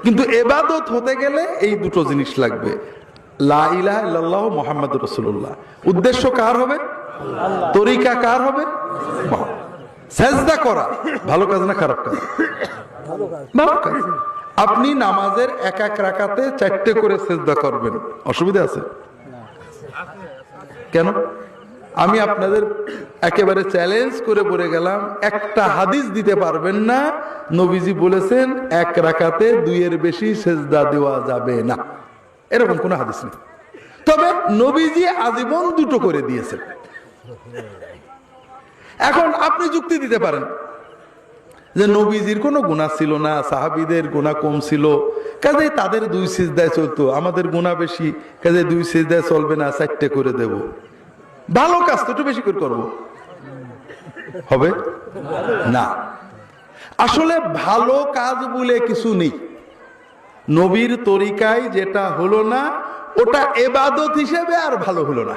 কিন্তু ইবাদত হতে গেলে এই দুটো জিনিস লাগবে, লা ইলাহা ইল্লাল্লাহ মুহাম্মাদুর রাসূলুল্লাহ। উদ্দেশ্য কার হবে? তরিকা কার হবে? সেজদা করা ভালো কাজ না খারাপ কাজ? ভালো কাজ। আপনি নামাজের এক এক রাকাতে 4টে করে সেজদা করবেন, অসুবিধা আছে? কেন? আমি আপনাদের একেবারে চ্যালেঞ্জ করে বলে গেলাম, একটা হাদিস দিতে পারবেন না নবীজি বলেছেন এক রাকাতে 2-এর বেশি সেজদা দেওয়া যাবে না, এরকম কোন হাদিস নেই। তবে নবীজি আজীবন 2টো করে দিয়েছেন। এখন আপনি যুক্তি দিতে পারেন যে নবীজির কোনো গুনাহ ছিল না, সাহাবীদের গুনাহ কম ছিল, কাজেই তাদের 2 সিজদায় চলতো, আমাদের গুনাহ বেশি, কাজেই 2 সিজদায় চলবে না, 4টে করে দেব। ভালো কাজ তো একটু বেশি করে করবো, হবে না। আসলে ভালো কাজ বলে কিছু নেই। নবীর তরিকায় যেটা হলো না ওটা ইবাদত হিসেবে আর ভালো হলো না।